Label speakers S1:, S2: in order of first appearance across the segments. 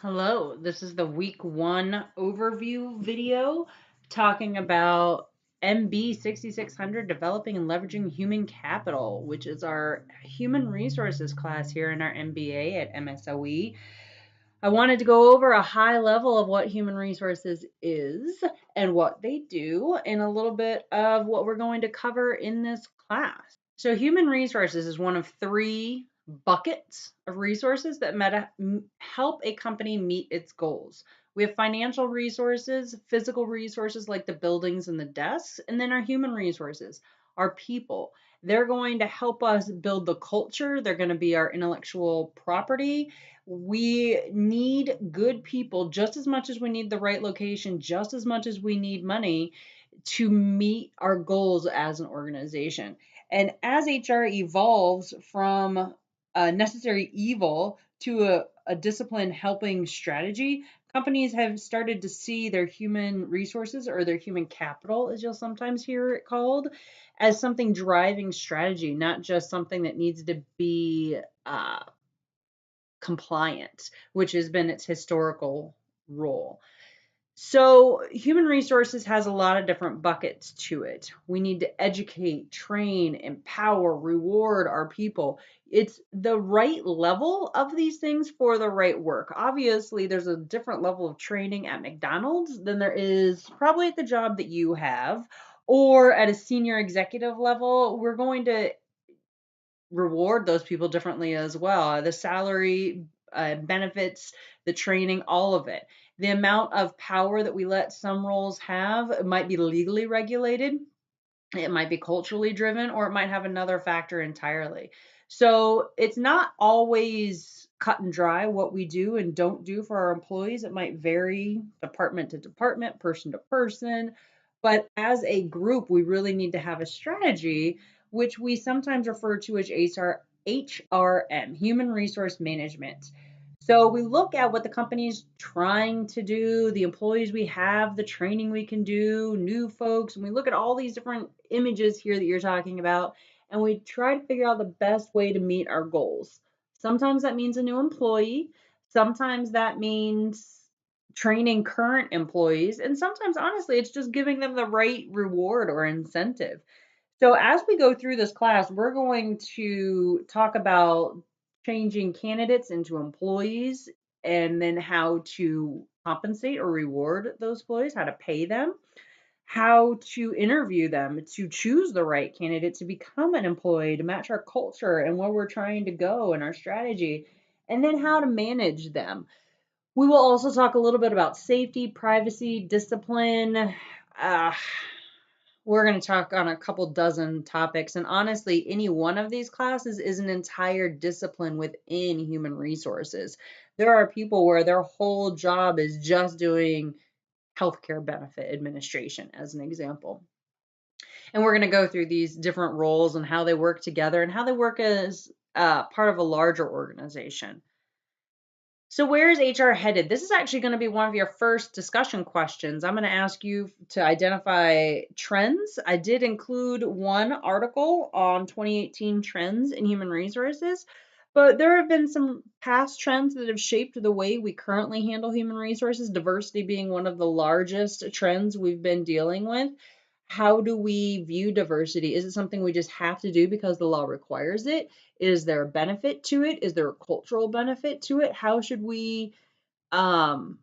S1: Hello, this is the week one overview video talking about MB 6600 developing and leveraging human capital, which is our human resources class here in our MBA at MSOE. I wanted to go over a high level of what human resources is and what they do, and a little bit of what we're going to cover in this class. So, human resources is one of three buckets of resources that help a company meet its goals. We have financial resources, physical resources like the buildings and the desks, and then our human resources, our people. They're going to help us build the culture, they're going to be our intellectual property. We need good people just as much as we need the right location, just as much as we need money to meet our goals as an organization. And as HR evolves from a necessary evil to a discipline helping strategy, companies have started to see their human resources or their human capital, as you'll sometimes hear it called, as something driving strategy, not just something that needs to be compliant, which has been its historical role. So, human resources has a lot of different buckets to it. We need to educate, train, empower, reward our people. It's the right level of these things for the right work. Obviously, there's a different level of training at McDonald's than there is probably at the job that you have, or at a senior executive level. We're going to reward those people differently as well. The salary, benefits, the training, all of it. The amount of power that we let some roles have, it might be legally regulated, it might be culturally driven, or it might have another factor entirely. So it's not always cut and dry what we do and don't do for our employees. It might vary department to department, person to person. But as a group, we really need to have a strategy, which we sometimes refer to as HRM, Human Resource Management. So we look at what the company's trying to do, the employees we have, the training we can do, new folks, and we look at all these different images here that you're talking about, and we try to figure out the best way to meet our goals. Sometimes that means a new employee, sometimes that means training current employees, and sometimes honestly it's just giving them the right reward or incentive. So as we go through this class, we're going to talk about changing candidates into employees and then how to compensate or reward those employees, how to pay them, how to interview them to choose the right candidate to become an employee, to match our culture and where we're trying to go and our strategy, and then how to manage them. We will also talk a little bit about safety, privacy, discipline. Uh, we're going to talk on a couple dozen topics. And honestly, any one of these classes is an entire discipline within human resources. There are people where their whole job is just doing healthcare benefit administration, as an example. And we're going to go through these different roles and how they work together and how they work as part of a larger organization. So where is HR headed? This is actually going to be one of your first discussion questions. I'm going to ask you to identify trends. I did include one article on 2018 trends in human resources, but there have been some past trends that have shaped the way we currently handle human resources, diversity being one of the largest trends we've been dealing with. How do we view diversity? Is it something we just have to do because the law requires it? Is there a benefit to it? Is there a cultural benefit to it? How should we um,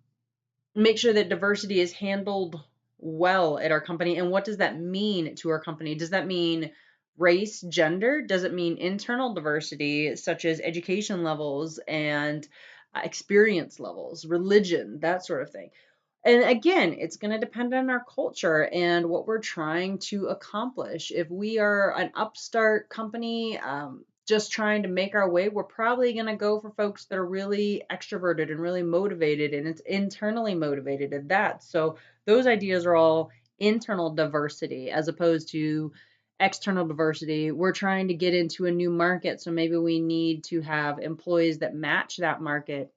S1: make sure that diversity is handled well at our company? And what does that mean to our company? Does that mean race, gender? Does it mean internal diversity, such as education levels and experience levels, religion, that sort of thing? And again, it's going to depend on our culture and what we're trying to accomplish. If we are an upstart company, just trying to make our way, we're probably going to go for folks that are really extroverted and really motivated, and it's internally motivated at that. So those ideas are all internal diversity as opposed to external diversity. We're trying to get into a new market, so maybe we need to have employees that match that market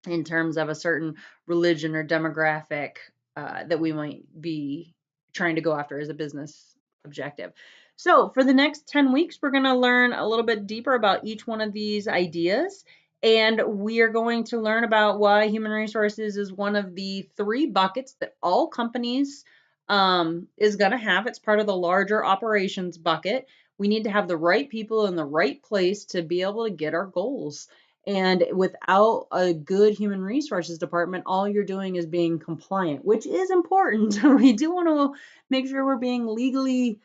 S1: in terms of a certain religion or demographic that we might be trying to go after as a business objective. So for the next 10 weeks, we're going to learn a little bit deeper about each one of these ideas. And we are going to learn about why human resources is one of the 3 buckets that all companies is going to have. It's part of the larger operations bucket. We need to have the right people in the right place to be able to get our goals. And without a good human resources department, all you're doing is being compliant, which is important. We do want to make sure we're being legally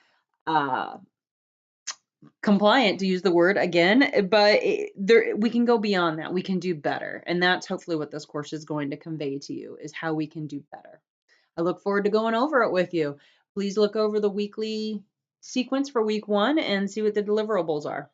S1: uh, compliant, to use the word again, but we can go beyond that. We can do better. And that's hopefully what this course is going to convey to you, is how we can do better. I look forward to going over it with you. Please look over the weekly sequence for week 1 and see what the deliverables are.